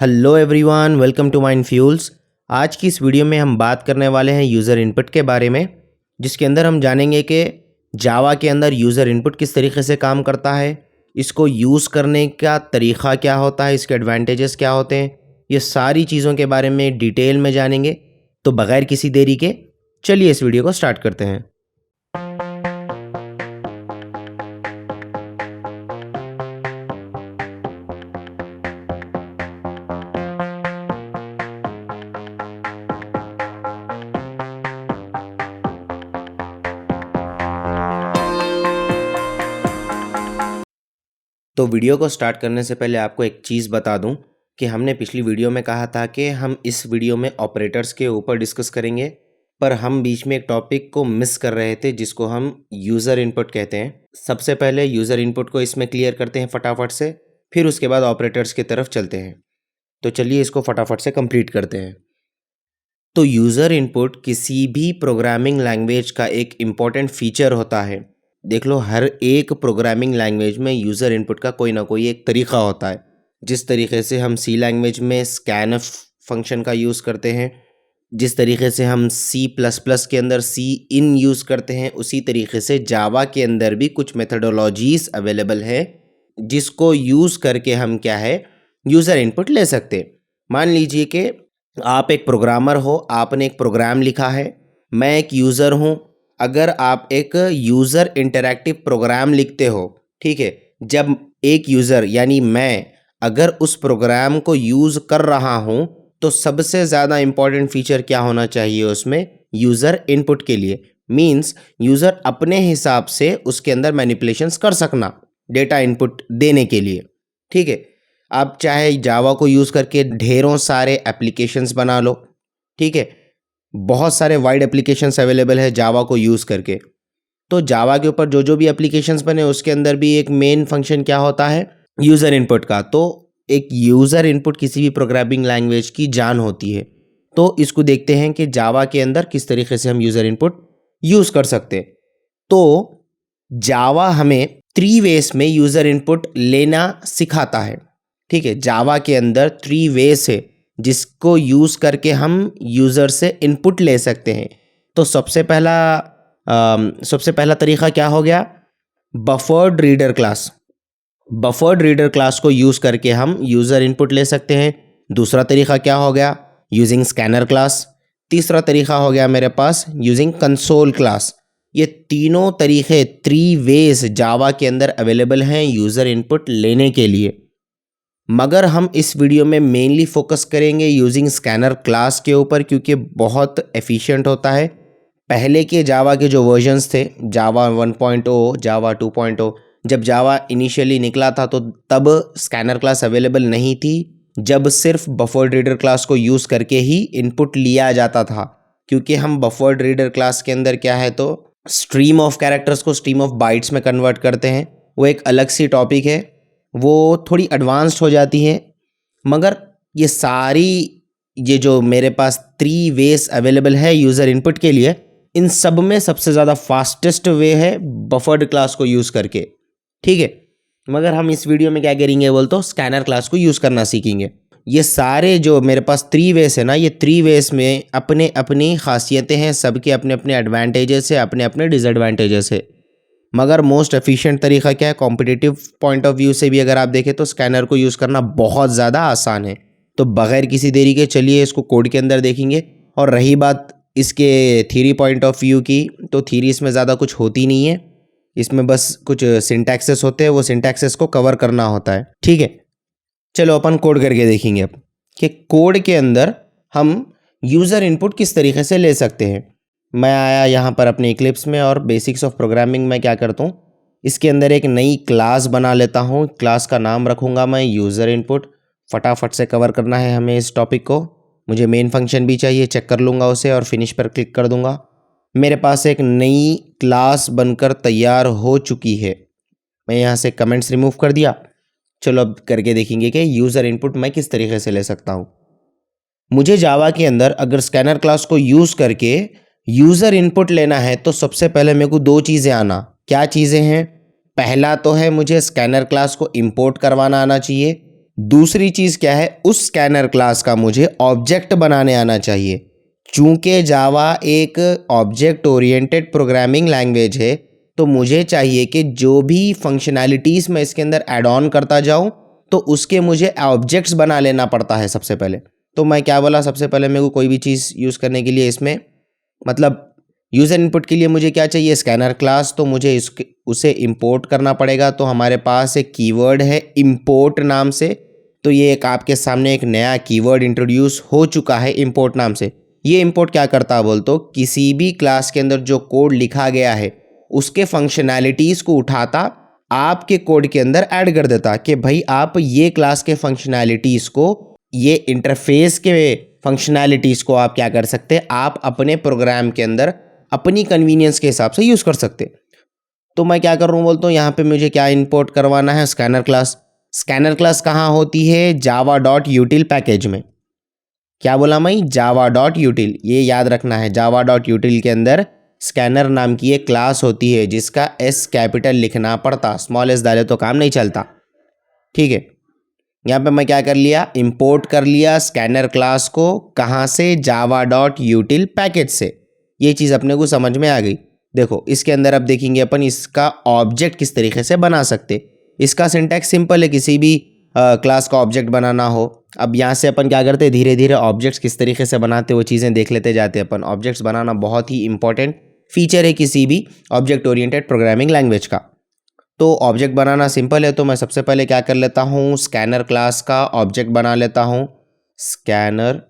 Hello everyone, welcome to Mind Fuels. आज की इस वीडियो में हम बात करने वाले हैं यूज़र इनपुट के बारे में, जिसके अंदर हम जानेंगे कि जावा के अंदर यूज़र इनपुट किस तरीके से काम करता है, इसको यूज़ करने का तरीक़ा क्या होता है, इसके एडवांटेजेस क्या होते हैं। ये सारी चीज़ों के बारे में डिटेल में जानेंगे। तो बग़ैर किसी देरी के चलिए इस वीडियो को स्टार्ट करते हैं। तो वीडियो को स्टार्ट करने से पहले आपको एक चीज़ बता दूं कि हमने पिछली वीडियो में कहा था कि हम इस वीडियो में ऑपरेटर्स के ऊपर डिस्कस करेंगे, पर हम बीच में एक टॉपिक को मिस कर रहे थे जिसको हम यूज़र इनपुट कहते हैं। सबसे पहले यूज़र इनपुट को इसमें क्लियर करते हैं फटाफट से, फिर उसके बाद ऑपरेटर्स की तरफ चलते हैं। तो चलिए इसको फटाफट से कंप्लीट करते हैं। तो यूज़र इनपुट किसी भी प्रोग्रामिंग लैंग्वेज का एक इम्पॉर्टेंट फीचर होता है। देख लो, हर एक प्रोग्रामिंग लैंग्वेज में यूज़र इनपुट का कोई ना कोई एक तरीक़ा होता है। जिस तरीके से हम सी लैंग्वेज में स्कैनफ फंक्शन का यूज़ करते हैं, जिस तरीके से हम सी प्लस प्लस के अंदर सी इन यूज़ करते हैं, उसी तरीके से जावा के अंदर भी कुछ मेथडोलॉजीज़ अवेलेबल है जिसको यूज़ करके हम क्या है यूज़र इनपुट ले सकते हैं। मान लीजिए कि आप एक प्रोग्रामर हो, आपने एक प्रोग्राम लिखा है, मैं एक यूज़र हूँ। अगर आप एक यूज़र इंटरैक्टिव प्रोग्राम लिखते हो, ठीक है, जब एक यूज़र यानी मैं अगर उस प्रोग्राम को यूज़ कर रहा हूँ तो सबसे ज़्यादा इम्पॉर्टेंट फीचर क्या होना चाहिए उसमें, यूज़र इनपुट के लिए। मीन्स यूज़र अपने हिसाब से उसके अंदर मैनिपुलेशंस कर सकना डेटा इनपुट देने के लिए। ठीक है, आप चाहे जावा को यूज़ करके ढेरों सारे एप्लीकेशंस बना लो। ठीक है, बहुत सारे वाइड एप्लीकेशंस अवेलेबल है जावा को यूज़ करके। तो जावा के ऊपर जो जो भी एप्लीकेशंस बने उसके अंदर भी एक मेन फंक्शन क्या होता है, यूज़र इनपुट का। तो एक यूज़र इनपुट किसी भी प्रोग्रामिंग लैंग्वेज की जान होती है। तो इसको देखते हैं कि जावा के अंदर किस तरीके से हम यूज़र इनपुट यूज़ कर सकते हैं। तो जावा हमें 3 वेज में यूज़र इनपुट लेना सिखाता है। ठीक है, जावा के अंदर 3 वेज है जिसको यूज़ करके हम यूज़र से इनपुट ले सकते हैं। तो सबसे पहला तरीक़ा क्या हो गया, buffered reader class. Buffered reader class को यूज़ करके हम यूज़र इनपुट ले सकते हैं। दूसरा तरीक़ा क्या हो गया, यूजिंग स्कैनर क्लास। तीसरा तरीक़ा हो गया मेरे पास यूजिंग कंसोल क्लास। ये तीनों तरीक़े 3 वेज जावा के अंदर अवेलेबल हैं यूज़र इनपुट लेने के लिए। मगर हम इस वीडियो में मेनली फोकस करेंगे यूजिंग स्कैनर क्लास के ऊपर, क्योंकि बहुत एफिशिएंट होता है। पहले के जावा के जो वर्जन्स थे, जावा 1.0, जावा 2.0, जब जावा इनिशियली निकला था तो तब स्कैनर क्लास अवेलेबल नहीं थी। जब सिर्फ बफर्ड रीडर क्लास को यूज़ करके ही इनपुट लिया जाता था, क्योंकि हम बफर्ड रीडर क्लास के अंदर क्या है तो स्ट्रीम ऑफ कैरेक्टर्स को स्ट्रीम ऑफ बाइट्स में कन्वर्ट करते हैं। वो एक अलग सी टॉपिक है, वो थोड़ी एडवांस्ड हो जाती है। मगर ये जो मेरे पास 3 वेज अवेलेबल है यूज़र इनपुट के लिए, इन सब में सबसे ज़्यादा फास्टेस्ट वे है बफर्ड क्लास को यूज़ करके। ठीक है, मगर हम इस वीडियो में क्या करेंगे बोल तो स्कैनर क्लास को यूज़ करना सीखेंगे। ये सारे जो मेरे पास 3 वेज है ना, ये 3 वेज में अपने अपनी खासियतें हैं, सबके अपने अपने एडवांटेजेस है, अपने अपने डिसएडवांटेजेस है। मगर मोस्ट एफिशिएंट तरीक़ा क्या है, कॉम्पिटिटिव पॉइंट ऑफ व्यू से भी अगर आप देखें तो स्कैनर को यूज़ करना बहुत ज़्यादा आसान है। तो बग़ैर किसी देरी के चलिए इसको कोड के अंदर देखेंगे। और रही बात इसके थ्योरी पॉइंट ऑफ व्यू की, तो थ्योरी इसमें ज़्यादा कुछ होती नहीं है। इसमें बस कुछ सिंटैक्सेस होते हैं, वो सिंटैक्सेस को कवर करना होता है। ठीक है, चलो अपन कोड करके देखेंगे अब कि कोड के अंदर हम यूज़र इनपुट किस तरीके से ले सकते हैं। मैं आया यहाँ पर अपने इक्लिप्स में और बेसिक्स ऑफ प्रोग्रामिंग में क्या करता हूँ, इसके अंदर एक नई क्लास बना लेता हूँ। क्लास का नाम रखूँगा मैं यूज़र इनपुट। फटाफट से कवर करना है हमें इस टॉपिक को। मुझे मेन फंक्शन भी चाहिए, चेक कर लूँगा उसे और फिनिश पर क्लिक कर दूँगा। मेरे पास एक नई क्लास बनकर तैयार हो चुकी है। मैं यहाँ से कमेंट्स रिमूव कर दिया। चलो अब करके देखेंगे कि यूज़र इनपुट मैं किस तरीके से ले सकता हूँ। मुझे जावा के अंदर अगर स्कैनर क्लास को यूज़ करके यूज़र इनपुट लेना है तो सबसे पहले मेरे को 2 चीज़ें आना। क्या चीज़ें हैं, पहला तो है मुझे स्कैनर क्लास को इंपोर्ट करवाना आना चाहिए। दूसरी चीज़ क्या है, उस स्कैनर क्लास का मुझे ऑब्जेक्ट बनाने आना चाहिए। चूंकि जावा एक ऑब्जेक्ट ओरिएंटेड प्रोग्रामिंग लैंग्वेज है, तो मुझे चाहिए कि जो भी फंक्शनैलिटीज़ मैं इसके अंदर ऐड ऑन करता जाऊं, तो उसके मुझे ऑब्जेक्ट्स बना लेना पड़ता है सबसे पहले। तो मैं क्या बोला, सबसे पहले मेरे को कोई भी चीज़ यूज़ करने के लिए इसमें मतलब यूज़र इनपुट के लिए मुझे क्या चाहिए, स्कैनर क्लास। तो मुझे उसे इंपोर्ट करना पड़ेगा। तो हमारे पास एक कीवर्ड है इंपोर्ट नाम से। तो ये एक आपके सामने एक नया कीवर्ड इंट्रोड्यूस हो चुका है इंपोर्ट नाम से। ये इंपोर्ट क्या करता है बोल, तो किसी भी क्लास के अंदर जो कोड लिखा गया है उसके फंक्शनैलिटीज़ को उठाता, आपके कोड के अंदर ऐड कर देता कि भाई आप ये क्लास के फंक्शनैलिटीज़ को, ये इंटरफेस के फंक्शनैलिटीज़ को आप क्या कर सकते हैं, आप अपने प्रोग्राम के अंदर अपनी कन्वीनियंस के हिसाब से यूज़ कर सकते। तो मैं क्या कर रहा हूँ बोलता हूँ, यहाँ पे मुझे क्या इंपोर्ट करवाना है, स्कैनर क्लास। स्कैनर क्लास कहाँ होती है, java.util पैकेज में। क्या बोला मैं, java.util, ये याद रखना है। java.util के अंदर स्कैनर नाम की एक क्लास होती है जिसका एस कैपिटल लिखना पड़ता, स्मॉल एस डाले तो काम नहीं चलता। ठीक है, यहाँ पे मैं क्या कर लिया, इंपोर्ट कर लिया स्कैनर क्लास को। कहाँ से, java.util पैकेज से। ये चीज़ अपने को समझ में आ गई। देखो इसके अंदर अब देखेंगे अपन इसका ऑब्जेक्ट किस तरीके से बना सकते। इसका सिंटैक्स सिंपल है, किसी भी क्लास का ऑब्जेक्ट बनाना हो। अब यहाँ से अपन क्या करते, धीरे धीरे ऑब्जेक्ट्स किस तरीके से बनाते वो चीज़ें देख लेते जाते अपन। ऑब्जेक्ट्स बनाना बहुत ही इंपॉर्टेंट फीचर है किसी भी ऑब्जेक्ट ओरिएंटेड प्रोग्रामिंग लैंग्वेज का। तो ऑब्जेक्ट बनाना सिंपल है। तो मैं सबसे पहले क्या कर लेता हूँ, स्कैनर क्लास का ऑब्जेक्ट बना लेता हूँ। स्कैनर,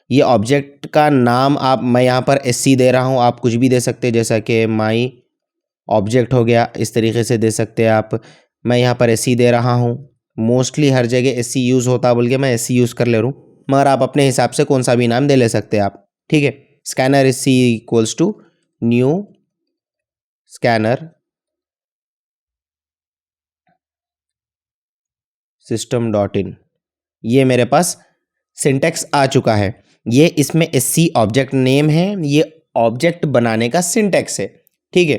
ये ऑब्जेक्ट का नाम आप, मैं यहाँ पर SC दे रहा हूँ, आप कुछ भी दे सकते हैं, जैसा कि माई ऑब्जेक्ट हो गया, इस तरीके से दे सकते हैं आप। मैं यहाँ पर SC दे रहा हूँ। मोस्टली हर जगह SC यूज़ होता है बोल के मैं SC यूज़ कर ले रहा हूँ, मगर आप अपने हिसाब से कौन सा भी नाम दे ले सकते हैं आप। ठीक है, scanner SC equals to new scanner system.in। ये मेरे पास सिंटेक्स आ चुका है। ये इसमें SC ऑब्जेक्ट नेम है, ये ऑब्जेक्ट बनाने का सिंटेक्स है। ठीक है,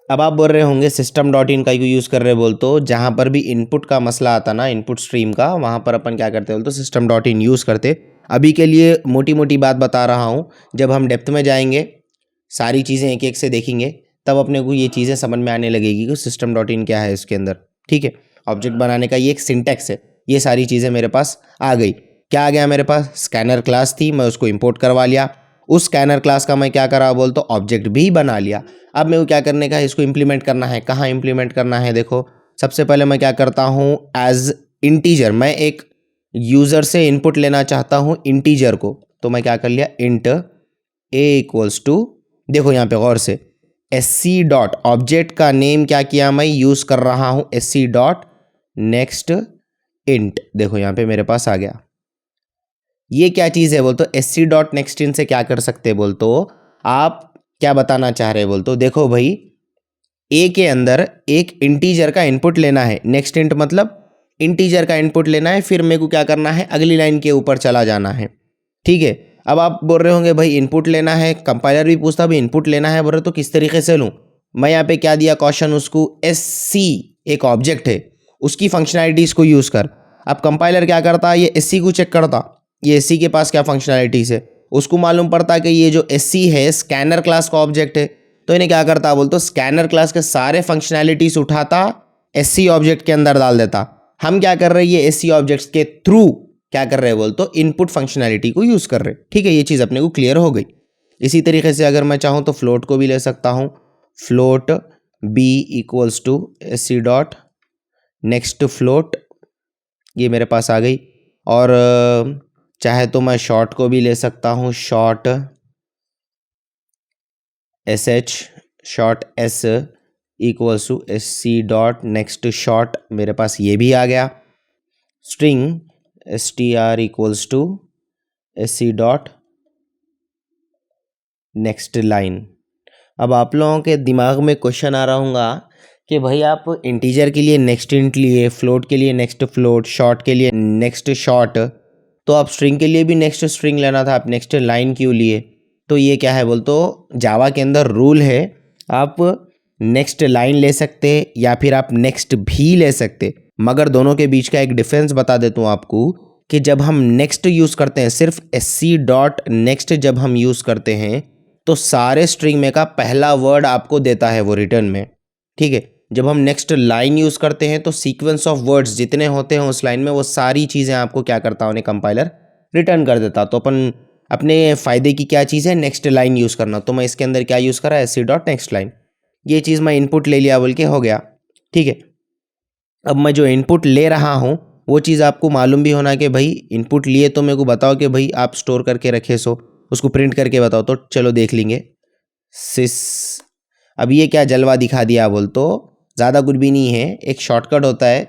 अब आप बोल रहे होंगे system.in का क्यों यूज़ कर रहे बोल, तो जहाँ पर भी इनपुट का मसला आता ना, इनपुट स्ट्रीम का, वहाँ पर अपन क्या करते बोल तो system.in यूज़ करते। अभी के लिए मोटी मोटी बात बता रहा हूँ, जब हम डेप्थ में जाएंगे, सारी चीज़ें एक एक से देखेंगे, तब अपने को ये चीज़ें समझ में आने लगेगी कि system.in क्या है इसके अंदर। ठीक है, ऑब्जेक्ट बनाने का ये एक सिंटेक्स है। ये सारी चीज़ें मेरे पास आ गई। क्या आ गया मेरे पास, स्कैनर क्लास थी, मैं उसको इंपोर्ट करवा लिया। उस स्कैनर क्लास का मैं क्या करा बोल, तो ऑब्जेक्ट भी बना लिया। अब मेरे को क्या करने का है, इसको इंप्लीमेंट करना है। कहाँ इंप्लीमेंट करना है, देखो सबसे पहले मैं क्या करता हूँ, एज इंटीजर, मैं एक यूज़र से इनपुट लेना चाहता हूँ इंटीजर को। तो मैं क्या कर लिया, इंट a इक्वल्स टू, देखो यहाँ पे गौर से, SC डॉट ऑब्जेक्ट का नेम क्या किया, मैं यूज़ कर रहा हूँ SC डॉट नेक्स्ट इंट। देखो यहाँ पे मेरे पास आ गया। ये क्या चीज़ है बोल, तो SC डॉट नेक्स्ट इंट से क्या कर सकते हैं बोल, तो आप क्या बताना चाह रहे बोल, तो देखो भाई A के अंदर एक इंटीजर का इनपुट लेना है, नेक्स्ट इंट मतलब इंटीजर का इनपुट लेना है, फिर मेरे को क्या करना है, अगली लाइन के ऊपर चला जाना है। ठीक है, अब आप बोल रहे होंगे भाई इनपुट लेना है, कंपाइलर भी पूछता भाई इनपुट लेना है, बोल रहे तो किस तरीके से लूँ। मैं यहाँ पे क्या दिया क्वेश्चन, उसको SC एक ऑब्जेक्ट है, उसकी फंक्शनैलिटीज़ को यूज़ कर। अब कंपाइलर क्या करता है, ये SC को चेक करता, ये SC के पास क्या फंक्शनैलिटीज़ है, उसको मालूम पड़ता कि ये जो SC है स्कैनर क्लास का ऑब्जेक्ट है। तो इन्हें क्या करता बोल, तो स्कैनर क्लास के सारे फंक्शनैलिटीज़ उठाता, SC ऑब्जेक्ट के अंदर डाल देता। हम क्या कर रहे हैं, ये SC ऑब्जेक्ट्स के थ्रू क्या कर रहे हैं बोल, तो इनपुट फंक्शनैलिटी को यूज़ कर रहे हैं। ठीक है, ये चीज़ अपने को क्लियर हो गई। इसी तरीके से अगर मैं चाहूँ तो फ्लोट को भी ले सकता हूँ, float b equals to SC dot next float, ये मेरे पास आ गई। और चाहे तो मैं शॉर्ट को भी ले सकता हूँ, short SH short S equals to SC dot next short, मेरे पास ये भी आ गया। String str equals to SC dot next line. अब आप लोगों के दिमाग में क्वेश्चन आ रहा होगा कि भाई आप इंटीजर के लिए नेक्स्ट इंट लिए, फ्लोट के लिए नेक्स्ट फ्लोट, शॉर्ट के लिए नेक्स्ट शॉर्ट, तो आप स्ट्रिंग के लिए भी नेक्स्ट स्ट्रिंग लेना था, आप नेक्स्ट लाइन क्यों लिए। तो ये क्या है बोल, तो जावा के अंदर रूल है, आप नेक्स्ट लाइन ले सकते या फिर आप नेक्स्ट भी ले सकते। मगर दोनों के बीच का एक डिफरेंस बता देता हूँ आपको कि जब हम नेक्स्ट यूज़ करते हैं, सिर्फ sc डॉट नेक्स्ट जब हम यूज़ करते हैं तो सारे स्ट्रिंग में का पहला वर्ड आपको देता है वो रिटर्न में, ठीक है। जब हम नेक्स्ट लाइन यूज़ करते हैं तो सीक्वेंस ऑफ वर्ड्स जितने होते हैं उस लाइन में वो सारी चीज़ें आपको क्या करता है, उन्हें कंपाइलर रिटर्न कर देता। तो अपन अपने फ़ायदे की क्या चीज़ है, नेक्स्ट लाइन यूज़ करना। तो मैं इसके अंदर क्या यूज़ करा, sc डॉट नेक्स्ट लाइन, ये चीज़ मैं इनपुट ले लिया बोल के हो गया, ठीक है। अब मैं जो इनपुट ले रहा हूँ वो चीज़ आपको मालूम भी होना कि भाई इनपुट लिए तो मेरे को बताओ कि भाई आप स्टोर करके रखे सो, उसको प्रिंट करके बताओ। तो चलो देख लेंगे सिस। अब ये क्या जलवा दिखा दिया बोल, तो ज़्यादा कुछ भी नहीं है, एक शॉर्टकट होता है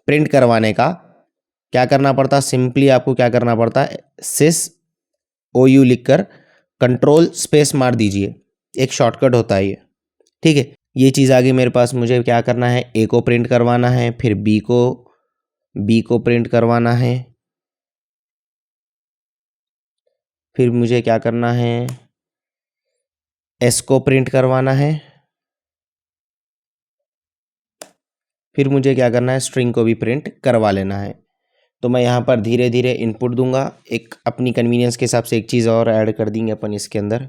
प्रिंट करवाने का। क्या करना पड़ता, सिंपली आपको क्या करना पड़ता है, सिस OU लिख कर कंट्रोल स्पेस मार दीजिए, एक शॉर्टकट होता है ये, ठीक है। ये चीज़ आगे मेरे पास मुझे क्या करना है, ए को प्रिंट करवाना है, फिर बी को प्रिंट करवाना है, फिर मुझे क्या करना है, एस को प्रिंट करवाना है, फिर मुझे क्या करना है, स्ट्रिंग को भी प्रिंट करवा लेना है। तो मैं यहाँ पर धीरे धीरे इनपुट दूंगा, एक अपनी कन्वीनियंस के हिसाब से एक चीज़ और ऐड कर देंगे अपन इसके अंदर।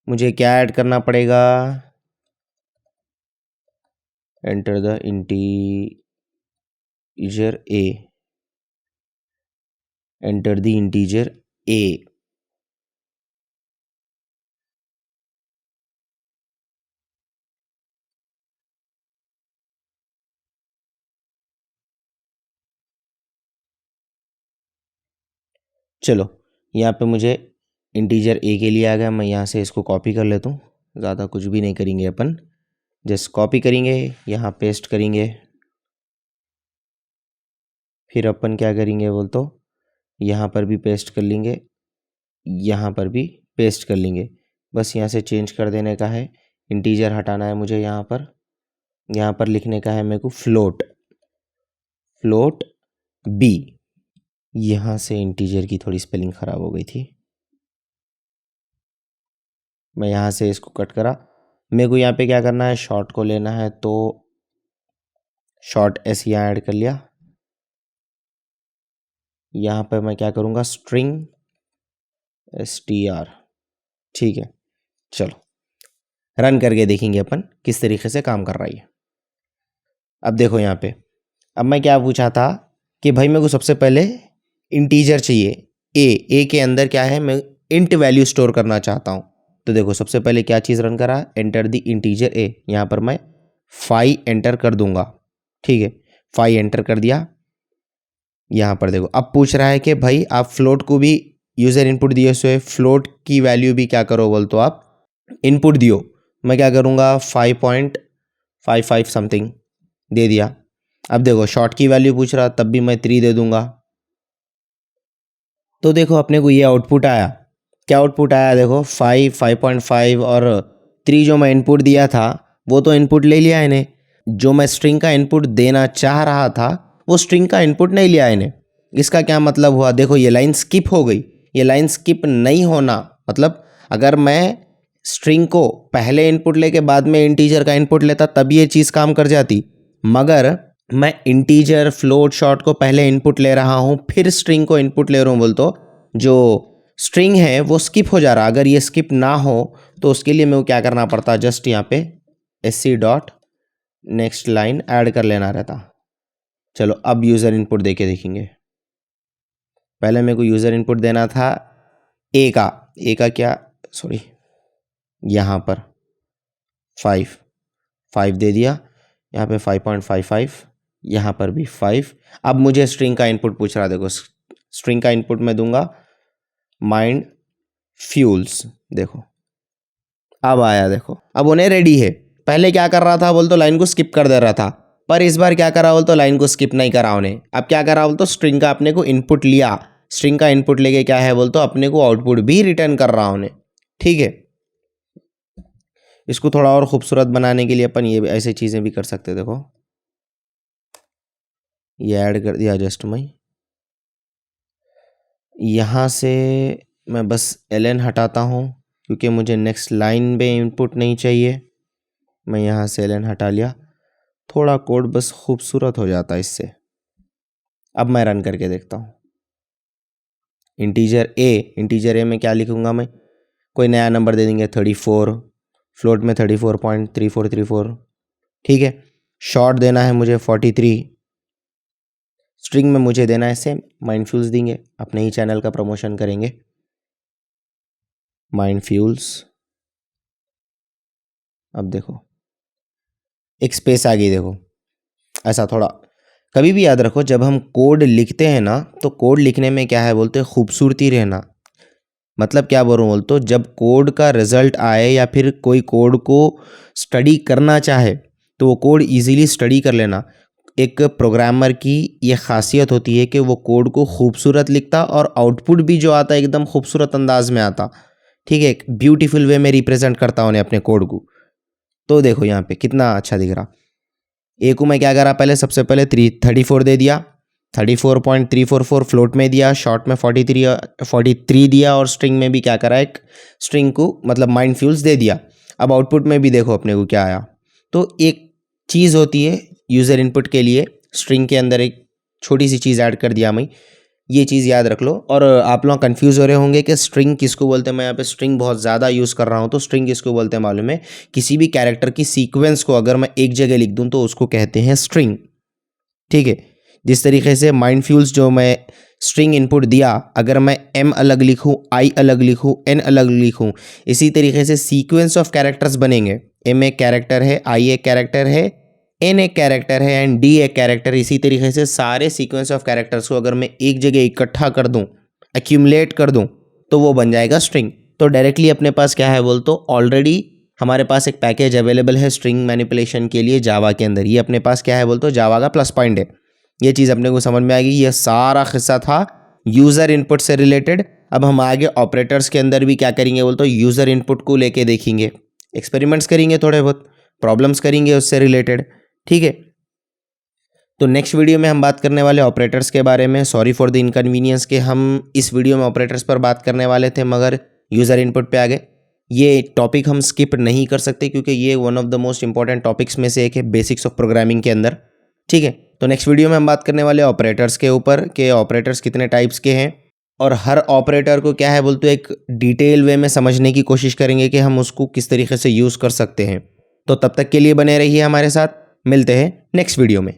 मुझे क्या ऐड करना पड़ेगा, enter the integer A, enter the integer A. चलो यहाँ पे मुझे इंटीजर ए के लिए आ गया, मैं यहाँ से इसको कॉपी कर लेता हूँ, ज़्यादा कुछ भी नहीं करेंगे अपन, जस्ट कॉपी करेंगे, यहाँ पेस्ट करेंगे, फिर अपन क्या करेंगे बोल तो यहाँ पर भी पेस्ट कर लेंगे, यहाँ पर भी पेस्ट कर लेंगे। बस यहाँ से चेंज कर देने का है, इंटीजर हटाना है मुझे, यहाँ पर लिखने का है मेरे को फ्लोट बी। यहाँ से इंटीजर की थोड़ी स्पेलिंग ख़राब हो गई थी, मैं यहाँ से इसको कट करा। मेरे को यहाँ पे क्या करना है, शॉर्ट को लेना है, तो शॉर्ट एस यहाँ ऐड कर लिया। यहाँ पर मैं क्या करूँगा, स्ट्रिंग str, ठीक है। चलो रन करके देखेंगे अपन किस तरीके से काम कर रही है। अब देखो यहाँ पे, अब मैं क्या पूछा था कि भाई मेरे को सबसे पहले इंटीजर चाहिए, ए के अंदर क्या है, मैं इंट वैल्यू स्टोर करना चाहता हूँ। तो देखो सबसे पहले क्या चीज़ रन करा, एंटर द इंटीजर ए, यहाँ पर मैं 5 एंटर कर दूंगा, ठीक है। 5 एंटर कर दिया। यहाँ पर देखो अब पूछ रहा है कि भाई आप फ्लोट को भी यूज़र इनपुट दिए हुए, फ्लोट की वैल्यू भी क्या करो बोल तो आप इनपुट दियो। मैं क्या करूँगा, 5.55 समथिंग दे दिया। अब देखो शॉर्ट की वैल्यू पूछ रहा, तब भी मैं 3 दे दूंगा। तो देखो अपने को ये आउटपुट आया, क्या आउटपुट आया देखो, 5.5 और 3 जो मैं इनपुट दिया था वो तो इनपुट ले लिया इन्हें, जो मैं स्ट्रिंग का इनपुट देना चाह रहा था वो स्ट्रिंग का इनपुट नहीं लिया इन्हें। इसका क्या मतलब हुआ, देखो ये लाइन स्किप हो गई। ये लाइन स्किप नहीं होना मतलब अगर मैं स्ट्रिंग को पहले इनपुट लेके बाद में इंटीजर का इनपुट लेता तब ये चीज़ काम कर जाती, मगर मैं इंटीजर फ्लोट शॉर्ट को पहले इनपुट ले रहा हूँ फिर स्ट्रिंग को इनपुट ले रहा हूँ बोल तो जो स्ट्रिंग है वो स्किप हो जा रहा। अगर ये स्किप ना हो तो उसके लिए मेरे को क्या करना पड़ता, जस्ट यहाँ पे sc dot next line add कर लेना रहता। चलो अब यूज़र इनपुट दे के देखेंगे। पहले मेरे को यूज़र इनपुट देना था ए का क्या, सॉरी यहाँ पर 5 दे दिया, यहाँ पे 5.55, यहाँ पर भी 5। अब मुझे स्ट्रिंग का इनपुट पूछ रहा, देखो स्ट्रिंग का इनपुट मैं दूंगा माइंड फ्यूल्स, देखो अब आया, देखो अब उन्हें रेडी है। पहले क्या कर रहा था बोल तो लाइन को स्किप कर दे रहा था, पर इस बार क्या करा बोल तो लाइन को स्किप नहीं करा उन्हें। अब क्या करा बोल तो स्ट्रिंग का अपने को इनपुट लिया, स्ट्रिंग का इनपुट लेके क्या है बोल तो अपने को आउटपुट भी रिटर्न कर रहा उन्हें, ठीक है। इसको थोड़ा और खूबसूरत बनाने के लिए अपन ये ऐसे चीज़ें भी कर सकते, देखो ये ऐड कर दिया जस्ट मैं यहाँ से, मैं बस ln हटाता हूँ क्योंकि मुझे नेक्स्ट लाइन पे इनपुट नहीं चाहिए। मैं यहाँ से ln हटा लिया, थोड़ा कोड बस खूबसूरत हो जाता है इससे। अब मैं रन करके देखता हूँ। इंटीजर ए में क्या लिखूँगा मैं, कोई नया नंबर दे देंगे 34, फ्लोट में 34.3434, ठीक है। शॉर्ट देना है मुझे 43, स्ट्रिंग में मुझे देना है सेम, माइंडफ्यूल्स देंगे, अपने ही चैनल का प्रमोशन करेंगे, माइंडफ्यूल्स। अब देखो एक स्पेस आ गई, देखो ऐसा थोड़ा। कभी भी याद रखो जब हम कोड लिखते हैं ना, तो कोड लिखने में क्या है बोलते हैं, खूबसूरती रहना। मतलब क्या बोल रहा हूँ बोलते, जब कोड का रिजल्ट आए या फिर कोई कोड को स्टडी करना चाहे तो वो कोड इजीली स्टडी कर लेना। एक प्रोग्रामर की ये खासियत होती है कि वो कोड को खूबसूरत लिखता और आउटपुट भी जो आता है एकदम खूबसूरत अंदाज में आता, ठीक है, ब्यूटीफुल वे में रिप्रेजेंट करता उन्हें अपने कोड को। तो देखो यहाँ पे कितना अच्छा दिख रहा। ए को मैं क्या करा, पहले सबसे पहले 34 दे दिया, 34.344 फ्लोट में दिया, शॉर्ट में 43 दिया, और स्ट्रिंग में भी क्या करा, एक स्ट्रिंग को मतलब माइंडफ्यूल्स दे दिया। अब आउटपुट में भी देखो अपने को क्या आया। तो एक चीज़ होती है यूज़र इनपुट के लिए, स्ट्रिंग के अंदर एक छोटी सी चीज़ ऐड कर दिया मैं, ये चीज़ याद रख लो। और आप लोग कंफ्यूज हो रहे होंगे कि स्ट्रिंग किसको बोलते हैं। मैं यहाँ पे स्ट्रिंग बहुत ज़्यादा यूज़ कर रहा हूँ, तो स्ट्रिंग किसको बोलते हैं मालूम है, किसी भी कैरेक्टर की सीक्वेंस को अगर मैं एक जगह लिख दूँ तो उसको कहते हैं स्ट्रिंग, ठीक है। जिस तरीके से माइंडफ्यूल्स जो मैं स्ट्रिंग इनपुट दिया, अगर मैं m अलग लिखूँ, i अलग लिखूँ, n अलग लिखूँ, इसी तरीके से सीक्वेंस ऑफ कैरेक्टर्स बनेंगे। m एक कैरेक्टर है, i एक कैरेक्टर है, n एक कैरेक्टर है एंड d एक कैरेक्टर। इसी तरीके से सारे सीक्वेंस ऑफ कैरेक्टर्स को अगर मैं एक जगह इकट्ठा कर दूं, एक्यूमुलेट कर दूं, तो वो बन जाएगा स्ट्रिंग। तो डायरेक्टली अपने पास क्या है बोल तो ऑलरेडी हमारे पास एक पैकेज अवेलेबल है स्ट्रिंग मैनिपुलेशन के लिए जावा के अंदर। ये अपने पास क्या है बोल तो जावा का प्लस पॉइंट है। ये चीज़ अपने को समझ में आएगी। ये सारा किस्सा था यूज़र इनपुट से रिलेटेड। अब हम आगे ऑपरेटर्स के अंदर भी क्या करेंगे बोल तो यूज़र इनपुट को लेके देखेंगे, एक्सपेरिमेंट्स करेंगे, थोड़े बहुत प्रॉब्लम्स करेंगे उससे रिलेटेड, ठीक है। तो नेक्स्ट वीडियो में हम बात करने वाले ऑपरेटर्स के बारे में। सॉरी फॉर द इनकन्वीनियंस के हम इस वीडियो में ऑपरेटर्स पर बात करने वाले थे मगर यूज़र इनपुट पे आ गए। ये टॉपिक हम स्किप नहीं कर सकते क्योंकि ये one of the most important topics में से एक है बेसिक्स ऑफ प्रोग्रामिंग के अंदर, ठीक है। तो नेक्स्ट वीडियो में हम बात करने वाले ऑपरेटर्स के ऊपर कि ऑपरेटर्स कितने टाइप्स के हैं और हर ऑपरेटर को क्या है बोलते एक डिटेल वे में समझने की कोशिश करेंगे कि हम उसको किस तरीके से यूज़ कर सकते हैं। तो तब तक के लिए बने रहिए हमारे साथ, मिलते हैं नेक्स्ट वीडियो में।